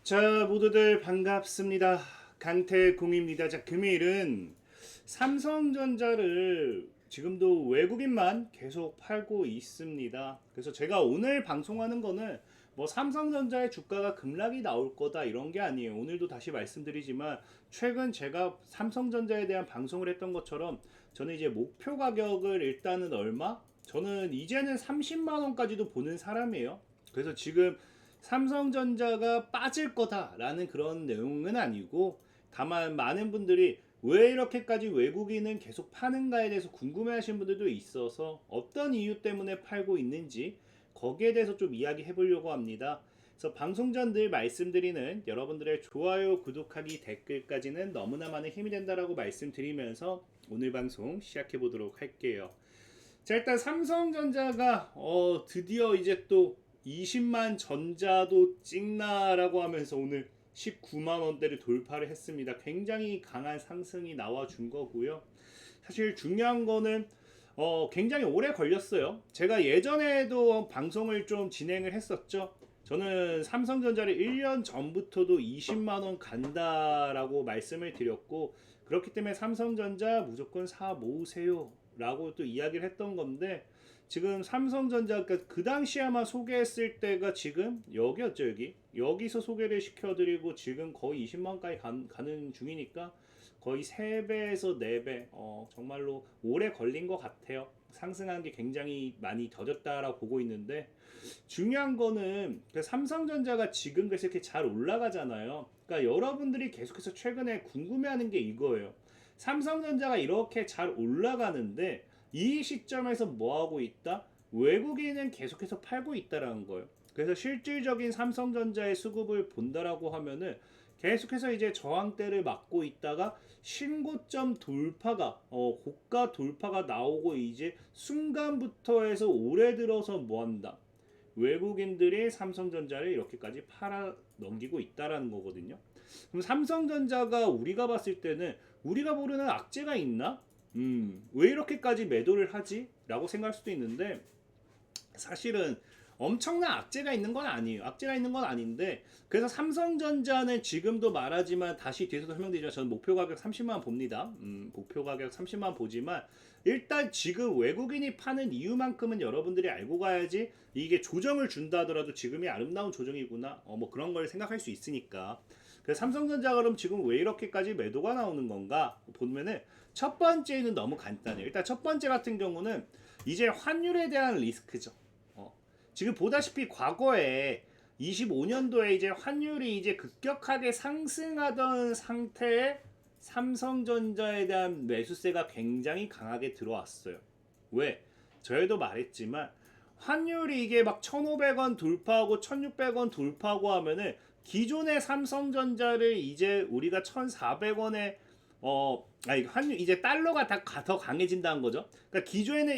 자, 모두들 반갑습니다. 강태공입니다. 자, 금일은 삼성전자를 지금도 외국인만 계속 팔고 있습니다. 그래서 제가 오늘 방송하는 거는 뭐 삼성전자의 주가가 급락이 나올 거다 이런 게 아니에요. 오늘도 다시 말씀드리지만 최근 제가 삼성전자에 대한 방송을 했던 것처럼 저는 이제 목표 가격을 일단은 얼마? 저는 이제는 30만 원까지도 보는 사람이에요. 그래서 지금 삼성전자가 빠질 거다라는 그런 내용은 아니고, 다만 많은 분들이 왜 이렇게까지 외국인은 계속 파는가에 대해서 궁금해하시는 분들도 있어서 어떤 이유 때문에 팔고 있는지 거기에 대해서 좀 이야기해 보려고 합니다. 그래서 방송 전 늘 말씀드리는 여러분들의 좋아요, 구독하기, 댓글까지는 너무나 많은 힘이 된다라고 말씀드리면서 오늘 방송 시작해 보도록 할게요. 자, 일단 삼성전자가 드디어 이제 또 20만 전자도 찍나라고 하면서 오늘 19만 원대를 돌파를 했습니다. 굉장히 강한 상승이 나와준 거고요. 사실 중요한 거는 굉장히 오래 걸렸어요. 제가 예전에도 방송을 좀 진행을 했었죠. 저는 삼성전자를 1년 전부터도 20만 원 간다라고 말씀을 드렸고, 그렇기 때문에 삼성전자 무조건 사 모으세요 라고 또 이야기를 했던 건데, 지금 삼성전자가 그 당시 아마 소개했을 때가 지금 여기였죠. 여기서 소개를 시켜드리고 지금 거의 20만원까지 가는 중이니까 거의 3배에서 4배, 정말로 오래 걸린 것 같아요. 상승한 게 굉장히 많이 더뎠다라고 보고 있는데, 중요한 거는 그 삼성전자가 지금 그래서 이렇게 잘 올라가잖아요. 그러니까 여러분들이 계속해서 최근에 궁금해하는 게 이거예요. 삼성전자가 이렇게 잘 올라가는데 이 시점에서 뭐 하고 있다? 외국인은 계속해서 팔고 있다라는 거예요. 그래서 실질적인 삼성전자의 수급을 본다라고 하면은 계속해서 이제 저항대를 맞고 있다가 신고점 돌파가 고가 돌파가 나오고 이제 순간부터 해서 올해 들어서 뭐 한다? 외국인들이 삼성전자를 이렇게까지 팔아 넘기고 있다라는 거거든요. 그럼 삼성전자가 우리가 봤을 때는 우리가 모르는 악재가 있나? 왜 이렇게까지 매도를 하지? 라고 생각할 수도 있는데, 사실은 엄청난 악재가 있는 건 아니에요. 악재가 있는 건 아닌데, 그래서 삼성전자는 지금도 말하지만 다시 뒤에서도 설명드리지만 저는 목표 가격 30만 원 봅니다. 목표 가격 30만 원 보지만 일단 지금 외국인이 파는 이유만큼은 여러분들이 알고 가야지 이게 조정을 준다 하더라도 지금이 아름다운 조정이구나 뭐 그런 걸 생각할 수 있으니까. 그래서 삼성전자 그럼 지금 왜 이렇게까지 매도가 나오는 건가 보면은 첫 번째는 너무 간단해요. 일단 첫 번째 같은 경우는 이제 환율에 대한 리스크죠. 지금 보다시피 과거에 25년도에 이제 환율이 이제 급격하게 상승하던 상태에 삼성전자에 대한 매수세가 굉장히 강하게 들어왔어요. 왜? 저희도 말했지만 환율이 이게 막 1,500원 돌파하고 1,600원 돌파하고 하면은 기존의 삼성전자를 이제 우리가 1,400원에 환율 이제 달러가 더 강해진다는 거죠. 그러니까 기존에는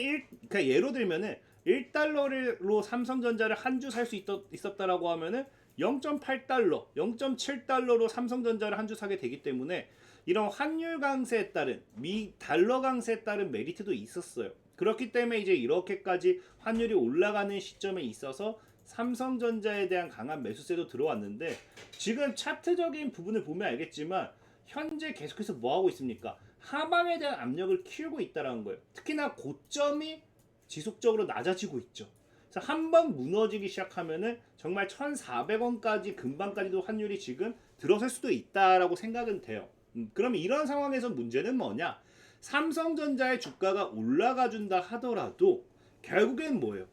그러니까 예로 들면은 1달러로 삼성전자를 한 주 살 수 있었다라고 하면은 0.8달러, 0.7달러로 삼성전자를 한 주 사게 되기 때문에 이런 환율 강세에 따른 미 달러 강세에 따른 메리트도 있었어요. 그렇기 때문에 이제 이렇게까지 환율이 올라가는 시점에 있어서 삼성전자에 대한 강한 매수세도 들어왔는데, 지금 차트적인 부분을 보면 알겠지만 현재 계속해서 뭐 하고 있습니까? 하방에 대한 압력을 키우고 있다는 거예요. 특히나 고점이 지속적으로 낮아지고 있죠. 그래서 한번 무너지기 시작하면은 정말 1,400원까지 금방까지도 환율이 지금 들어설 수도 있다라고 생각은 돼요. 그럼 이런 상황에서 문제는 뭐냐? 삼성전자의 주가가 올라가 준다 하더라도 결국엔 뭐예요?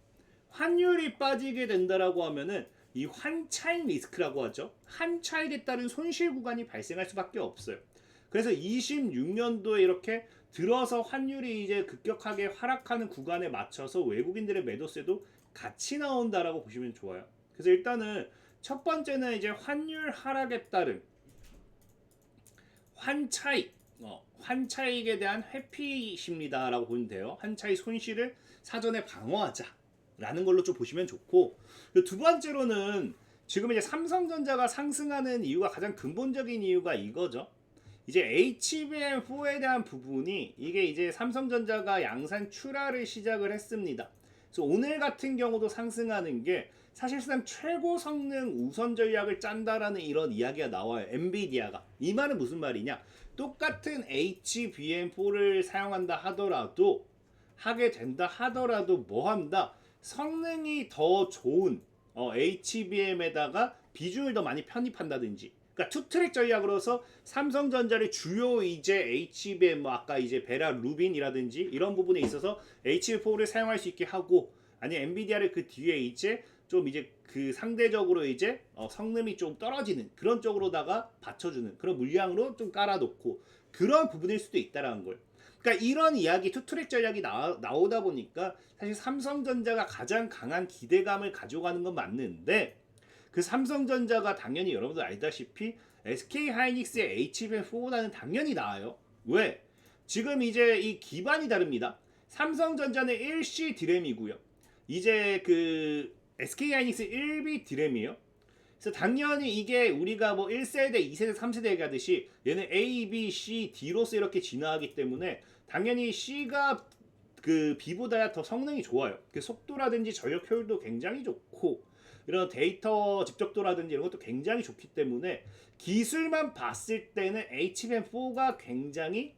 환율이 빠지게 된다라고 하면은 이 환차익 리스크라고 하죠. 환차익에 따른 손실 구간이 발생할 수밖에 없어요. 그래서 26년도에 이렇게 들어서 환율이 이제 급격하게 하락하는 구간에 맞춰서 외국인들의 매도세도 같이 나온다라고 보시면 좋아요. 그래서 일단은 첫 번째는 이제 환율 하락에 따른 환차익, 환차익에 대한 회피입니다라고 보면 돼요. 환차익 손실을 사전에 방어하자라는 걸로 좀 보시면 좋고, 두 번째로는 지금 이제 삼성전자가 상승하는 이유가 가장 근본적인 이유가 이거죠. 이제 HBM4에 대한 부분이 이게 이제 삼성전자가 양산 출하를 시작을 했습니다. 그래서 오늘 같은 경우도 상승하는 게 사실상 최고 성능 우선 전략을 짠다라는 이런 이야기가 나와요. 엔비디아가. 이 말은 무슨 말이냐? 똑같은 HBM4를 사용한다 하더라도 하게 된다 하더라도 뭐 한다? 성능이 더 좋은 HBM에다가 비중을 더 많이 편입한다든지. 그러니까 투트랙 전략으로서 삼성전자를 주요 이제 HBM 뭐 아까 이제 베라 루빈이라든지 이런 부분에 있어서 HBM4를 사용할 수 있게 하고 아니 엔비디아를 그 뒤에 이제 좀 이제 그 상대적으로 이제 성능이 좀 떨어지는 그런 쪽으로다가 받쳐주는 그런 물량으로 좀 깔아놓고 그런 부분일 수도 있다라는 걸. 그러니까 이런 이야기 투트랙 전략이 나오다 보니까 사실 삼성전자가 가장 강한 기대감을 가져가는 건 맞는데 그 삼성전자가 당연히 여러분들 알다시피 SK하이닉스의 HBM4보다는 당연히 나아요. 왜? 지금 이제 이 기반이 다릅니다. 삼성전자는 1C 디램이고요. 이제 그 SK하이닉스 1B 디램이에요. 그래서 당연히 이게 우리가 뭐 1세대, 2세대, 3세대 얘기하듯이 얘는 A, B, C, D로서 이렇게 진화하기 때문에 당연히 C가 그 B보다 더 성능이 좋아요. 그 속도라든지 전력 효율도 굉장히 좋고 이런 데이터 집적도라든지 이런 것도 굉장히 좋기 때문에 기술만 봤을 때는 HBM4가 굉장히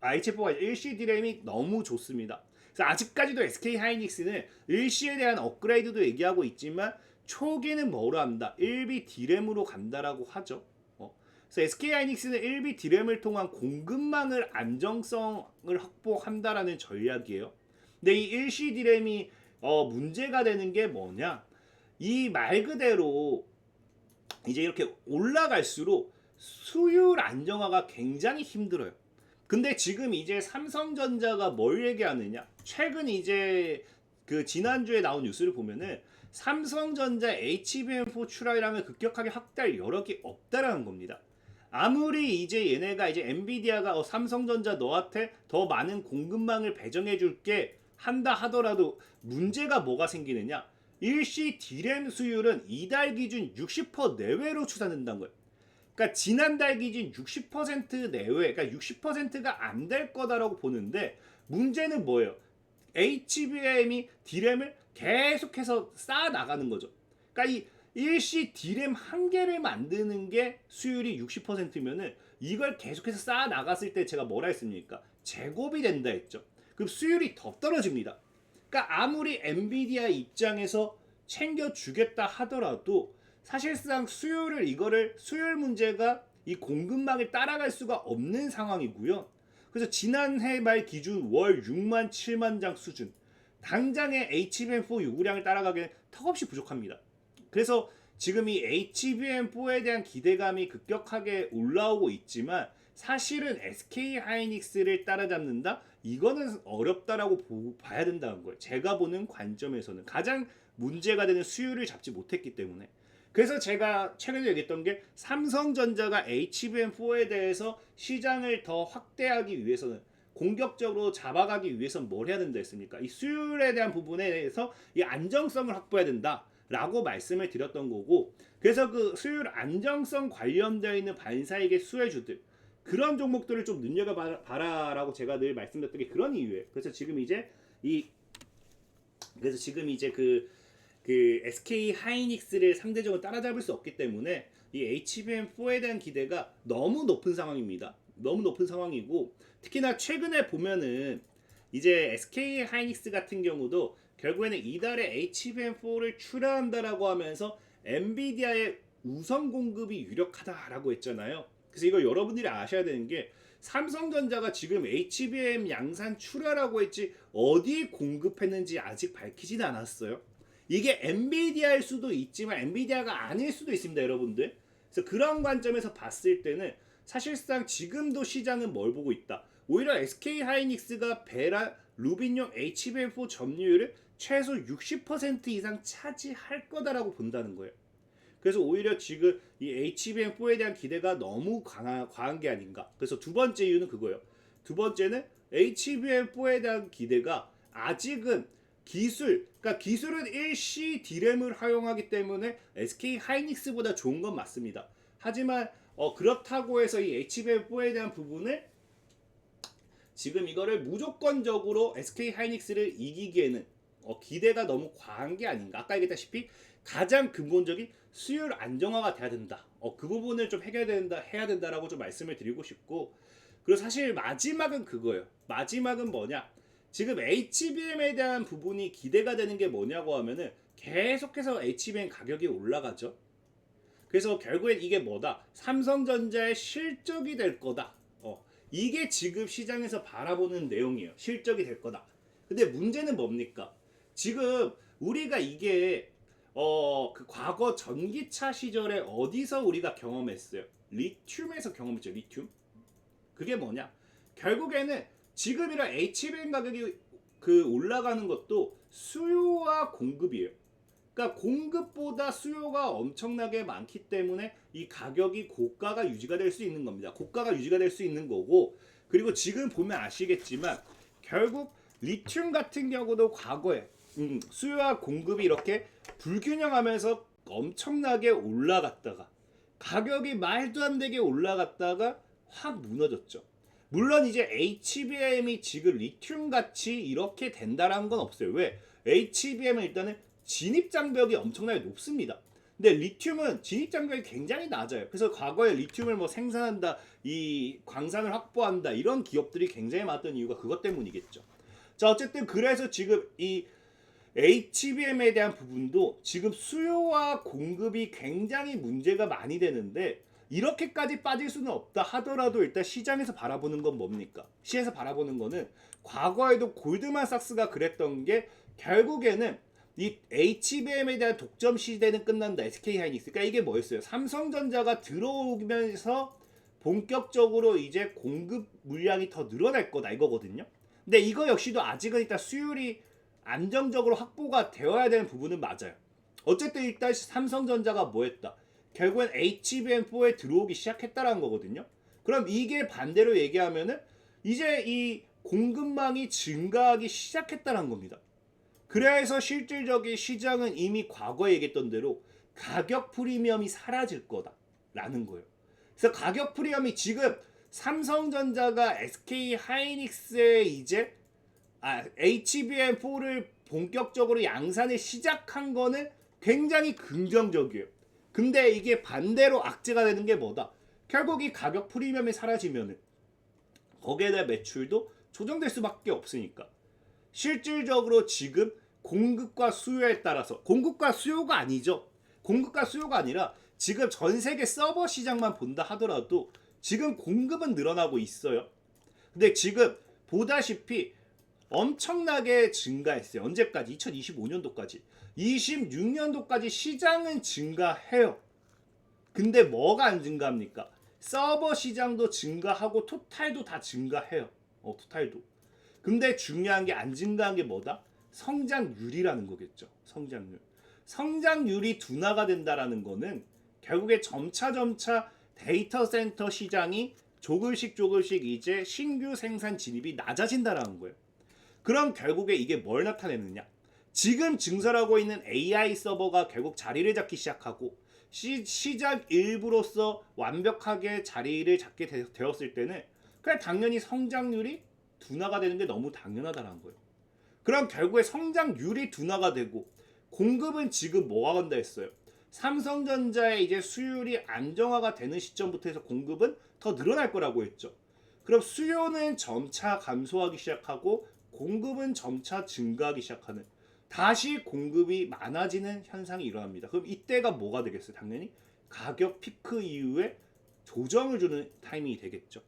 HBM4가 1C 디램이 너무 좋습니다. 그래서 아직까지도 SK하이닉스는 1C에 대한 업그레이드도 얘기하고 있지만 초기는 뭐로 한다? 1B 디램으로 간다라고 하죠. 그래서 SK하이닉스는 1B 디램을 통한 공급망을 안정성을 확보한다라는 전략이에요. 근데 이 1C 디램이 문제가 되는 게 뭐냐? 이 말 그대로 이제 이렇게 올라갈수록 수율 안정화가 굉장히 힘들어요. 근데 지금 이제 삼성전자가 뭘 얘기하느냐? 최근 이제 그 지난주에 나온 뉴스를 보면은 삼성전자 HBM4 출하량을 급격하게 확대할 여력이 없다라는 겁니다. 아무리 이제 얘네가 이제 엔비디아가 삼성전자 너한테 더 많은 공급망을 배정해 줄게 한다 하더라도 문제가 뭐가 생기느냐? 일시 디램 수율은 이달 기준 60% 내외로 추산된다는 거예요. 그러니까 지난달 기준 60% 내외, 그러니까 60%가 안 될 거다라고 보는데 문제는 뭐예요? HBM이 디램을 계속해서 쌓아 나가는 거죠. 그러니까 이 일시 디램 한 개를 만드는 게 수율이 60%면은 이걸 계속해서 쌓아 나갔을 때 제가 뭐라 했습니까? 제곱이 된다 했죠. 그럼 수율이 더 떨어집니다. 그러니까 아무리 엔비디아 입장에서 챙겨주겠다 하더라도 사실상 이거를 수율 문제가 이 공급망을 따라갈 수가 없는 상황이고요. 그래서 지난해 말 기준 월 6만 7만 장 수준 당장의 HBM4 요구량을 따라가기는 턱없이 부족합니다. 그래서 지금 이 HBM4에 대한 기대감이 급격하게 올라오고 있지만 사실은 SK하이닉스를 따라잡는다? 이거는 어렵다라고 봐야 된다는 거예요. 제가 보는 관점에서는 가장 문제가 되는 수율을 잡지 못했기 때문에. 그래서 제가 최근에 얘기했던 게 삼성전자가 HBM4에 대해서 시장을 더 확대하기 위해서는 공격적으로 잡아가기 위해서는 뭘 해야 된다 했습니까? 이 수율에 대한 부분에 대해서 이 안정성을 확보해야 된다. 라고 말씀을 드렸던 거고 그래서 그 수율 안정성 관련되어 있는 반사이익의 수혜주들 그런 종목들을 좀 눈여겨봐라라고 제가 늘 말씀드렸던 게 그런 이유예요. 그래서 지금 이제 그 SK 하이닉스를 상대적으로 따라잡을 수 없기 때문에 이 HBM4에 대한 기대가 너무 높은 상황입니다. 너무 높은 상황이고 특히나 최근에 보면은 이제 SK 하이닉스 같은 경우도 결국에는 이달에 HBM4를 출하한다라고 하면서 엔비디아의 우선 공급이 유력하다라고 했잖아요. 그래서 이거 여러분들이 아셔야 되는 게 삼성전자가 지금 HBM 양산 출하라고 했지 어디에 공급했는지 아직 밝히진 않았어요. 이게 엔비디아일 수도 있지만 엔비디아가 아닐 수도 있습니다, 여러분들. 그래서 그런 관점에서 봤을 때는 사실상 지금도 시장은 뭘 보고 있다. 오히려 SK하이닉스가 베라 루빈용 HBM4 점유율을 최소 60% 이상 차지할 거다라고 본다는 거예요. 그래서 오히려 지금 이 HBM4에 대한 기대가 너무 과한 게 아닌가. 그래서 두 번째 이유는 그거예요. 두 번째는 HBM4에 대한 기대가 아직은 그러니까 기술은 1C 디램을 활용하기 때문에 SK하이닉스보다 좋은 건 맞습니다. 하지만 그렇다고 해서 이 HBM4에 대한 부분을 지금 이거를 무조건적으로 SK하이닉스를 이기기에는 기대가 너무 과한 게 아닌가. 아까 얘기했다시피 가장 근본적인 수요일 안정화가 돼야 된다. 그 부분을 좀 해야 된다라고 좀 말씀을 드리고 싶고, 그리고 사실 마지막은 그거예요. 마지막은 뭐냐? 지금 HBM에 대한 부분이 기대가 되는 게 뭐냐고 하면은 계속해서 HBM 가격이 올라가죠. 그래서 결국엔 이게 뭐다? 삼성전자의 실적이 될 거다. 이게 지금 시장에서 바라보는 내용이에요. 실적이 될 거다. 근데 문제는 뭡니까? 지금 우리가 이게 그 과거 전기차 시절에 어디서 우리가 경험했어요? 리튬에서 경험했죠. 리튬. 그게 뭐냐? 결국에는 지금 이런 HBM 가격이 그 올라가는 것도 수요와 공급이에요. 그러니까 공급보다 수요가 엄청나게 많기 때문에 이 가격이 고가가 유지가 될 수 있는 겁니다. 고가가 유지가 될 수 있는 거고, 그리고 지금 보면 아시겠지만 결국 리튬 같은 경우도 과거에 수요와 공급이 이렇게 불균형하면서 엄청나게 올라갔다가 가격이 말도 안 되게 올라갔다가 확 무너졌죠. 물론 이제 HBM이 지금 리튬 같이 이렇게 된다라는 건 없어요. 왜? HBM은 일단은 진입 장벽이 엄청나게 높습니다. 근데 리튬은 진입 장벽이 굉장히 낮아요. 그래서 과거에 리튬을 뭐 생산한다, 이 광산을 확보한다 이런 기업들이 굉장히 많았던 이유가 그것 때문이겠죠. 자, 어쨌든 그래서 지금 이 HBM에 대한 부분도 지금 수요와 공급이 굉장히 문제가 많이 되는데, 이렇게까지 빠질 수는 없다 하더라도 일단 시장에서 바라보는 건 뭡니까? 시장에서 바라보는 거는 과거에도 골드만삭스가 그랬던 게 결국에는 이 HBM에 대한 독점 시대는 끝난다. SK하이닉스. 그러니까 이게 뭐였어요? 삼성전자가 들어오면서 본격적으로 이제 공급 물량이 더 늘어날 거다 이거거든요. 근데 이거 역시도 아직은 일단 수율이 안정적으로 확보가 되어야 되는 부분은 맞아요. 어쨌든 일단 삼성전자가 뭐 했다? 결국엔 HBM4에 들어오기 시작했다라는 거거든요. 그럼 이게 반대로 얘기하면은 이제 이 공급망이 증가하기 시작했다는 겁니다. 그래서 실질적인 시장은 이미 과거에 얘기했던 대로 가격 프리미엄이 사라질 거다라는 거예요. 그래서 가격 프리미엄이 지금 삼성전자가 SK 하이닉스에 이제 HBM4를 본격적으로 양산을 시작한 거는 굉장히 긍정적이에요. 근데 이게 반대로 악재가 되는 게 뭐다? 결국 이 가격 프리미엄이 사라지면은 거기에 대한 매출도 조정될 수밖에 없으니까 실질적으로 지금 공급과 수요에 따라서, 공급과 수요가 아니죠. 공급과 수요가 아니라 지금 전 세계 서버 시장만 본다 하더라도 지금 공급은 늘어나고 있어요. 근데 지금 보다시피 엄청나게 증가했어요. 언제까지? 2025년도까지. 26년도까지 시장은 증가해요. 근데 뭐가 안 증가합니까? 서버 시장도 증가하고 토탈도 다 증가해요. 토탈도. 근데 중요한 게 안 증가한 게 뭐다? 성장률이라는 거겠죠. 성장률. 성장률이 둔화가 된다라는 거는 결국에 점차 데이터 센터 시장이 조금씩 이제 신규 생산 진입이 낮아진다라는 거예요. 그럼 결국에 이게 뭘 나타내느냐? 지금 증설하고 있는 AI 서버가 결국 자리를 잡기 시작하고 시장 일부로서 완벽하게 자리를 잡게 되었을 때는 그냥 당연히 성장률이 둔화가 되는 게 너무 당연하다는 거예요. 그럼 결국에 성장률이 둔화가 되고 공급은 지금 뭐가 간다 했어요? 삼성전자의 이제 수율이 안정화가 되는 시점부터 해서 공급은 더 늘어날 거라고 했죠. 그럼 수요는 점차 감소하기 시작하고 공급은 점차 증가하기 시작하는, 다시 공급이 많아지는 현상이 일어납니다. 그럼 이때가 뭐가 되겠어요? 당연히 가격 피크 이후에 조정을 주는 타이밍이 되겠죠.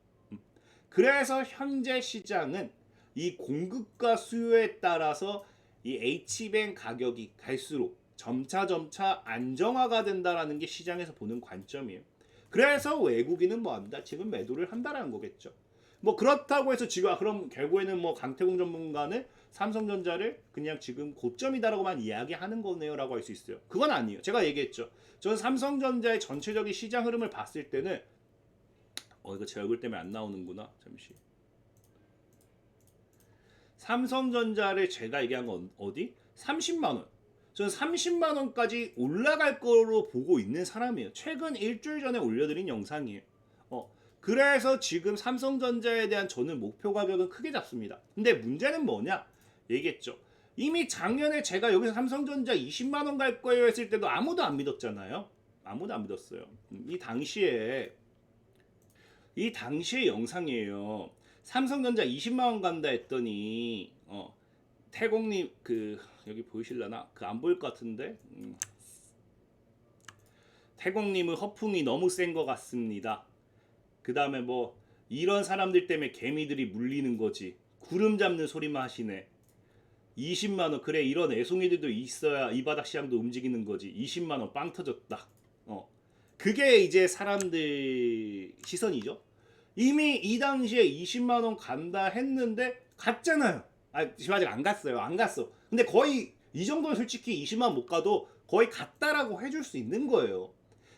그래서 현재 시장은 이 공급과 수요에 따라서 이 HBM 가격이 갈수록 점차 안정화가 된다라는 게 시장에서 보는 관점이에요. 그래서 외국인은 뭐 한다? 지금 매도를 한다라는 거겠죠. 뭐 그렇다고 해서 지금 그럼 결국에는 뭐 강태공 전문가는 삼성전자를 그냥 지금 고점이다라고만 이야기하는 거네요라고 할 수 있어요. 그건 아니에요. 제가 얘기했죠. 저는 삼성전자의 전체적인 시장 흐름을 봤을 때는 이거 제 얼굴 때문에 안 나오는구나. 잠시. 삼성전자를 제가 얘기한 건 어디? 30만 원. 저는 30만 원까지 올라갈 거로 보고 있는 사람이에요. 최근 일주일 전에 올려드린 영상이에요. 그래서 지금 삼성전자에 대한 저는 목표 가격은 크게 잡습니다. 근데 문제는 뭐냐? 얘기했죠. 이미 작년에 제가 여기서 삼성전자 20만 원 갈 거예요 했을 때도 아무도 안 믿었잖아요. 아무도 안 믿었어요. 이 당시에 영상이에요. 삼성전자 20만 원 간다 했더니 태공님 그 여기 보이실라나? 그 안 보일 것 같은데. 태공님은 허풍이 너무 센 것 같습니다. 그 다음에 뭐 이런 사람들 때문에 개미들이 물리는 거지. 구름 잡는 소리만 하시네. 20만 원 그래 이런 애송이들도 있어야 이 바닥 시장도 움직이는 거지. 20만 원 빵 터졌다. 그게 이제 사람들 시선이죠. 이미 이 당시에 20만 원 간다 했는데 갔잖아요. 지금 아직 안 갔어요. 안 갔어. 근데 거의 이 정도는 솔직히 20만 원 못 가도 거의 갔다라고 해줄 수 있는 거예요.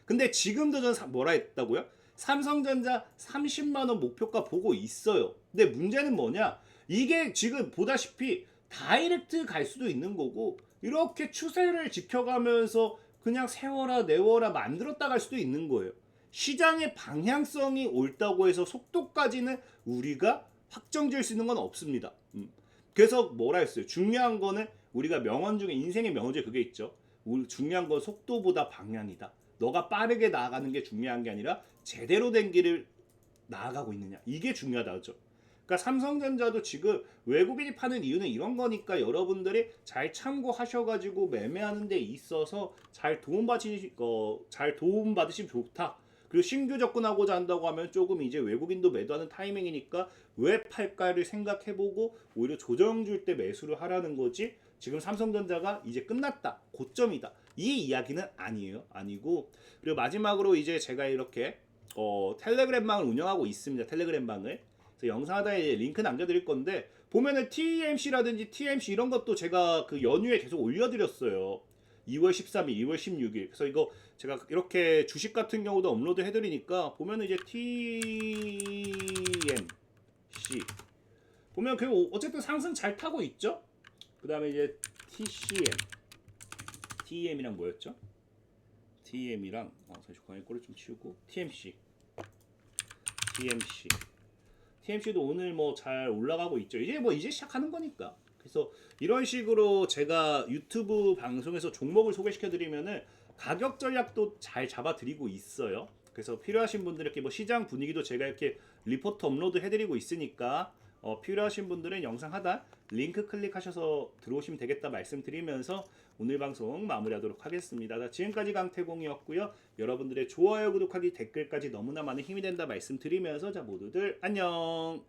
근데 지금도 전 뭐라 했다고요? 삼성전자 30만 원 목표가 보고 있어요. 근데 문제는 뭐냐? 이게 지금 보다시피 다이렉트 갈 수도 있는 거고 이렇게 추세를 지켜가면서 그냥 세워라 내워라 만들었다 갈 수도 있는 거예요. 시장의 방향성이 옳다고 해서 속도까지는 우리가 확정지을 수 있는 건 없습니다. 그래서 뭐라 했어요? 중요한 거는 우리가 명언 중에 인생의 명언 중에 그게 있죠. 중요한 건 속도보다 방향이다. 너가 빠르게 나아가는 게 중요한 게 아니라 제대로 된 길을 나아가고 있느냐. 이게 중요하다죠. 그러니까 삼성전자도 지금 외국인이 파는 이유는 이런 거니까 여러분들이 잘 참고하셔가지고 매매하는 데 있어서 잘 도움받으시면 좋다. 그리고 신규 접근하고자 한다고 하면 조금 이제 외국인도 매도하는 타이밍이니까 왜 팔까를 생각해보고 오히려 조정 줄 때 매수를 하라는 거지. 지금 삼성전자가 이제 끝났다. 고점이다. 이 이야기는 아니고 그리고 마지막으로 이제 제가 이렇게 텔레그램방을 운영하고 있습니다. 텔레그램방을. 그래서 영상 하단에 링크 남겨드릴 건데 보면은 TMC라든지 TMC 이런 것도 제가 그 연휴에 계속 올려드렸어요. 2월 13일, 2월 16일. 그래서 이거 제가 이렇게 주식 같은 경우도 업로드 해드리니까 보면은 이제 TMC 보면 그 어쨌든 상승 잘 타고 있죠. 그 다음에 이제 TM이랑 뭐였죠? TM이랑 잠시 꼬리 좀 치우고 TMC도 오늘 뭐 잘 올라가고 있죠. 이제 시작하는 거니까. 그래서 이런 식으로 제가 유튜브 방송에서 종목을 소개시켜 드리면은 가격 전략도 잘 잡아 드리고 있어요. 그래서 필요하신 분들 이렇게 뭐 시장 분위기도 제가 이렇게 리포트 업로드 해 드리고 있으니까 필요하신 분들은 영상 하단 링크 클릭하셔서 들어오시면 되겠다 말씀드리면서 오늘 방송 마무리하도록 하겠습니다. 지금까지 강태공이었고요. 여러분들의 좋아요, 구독하기, 댓글까지 너무나 많은 힘이 된다 말씀드리면서 자 모두들 안녕.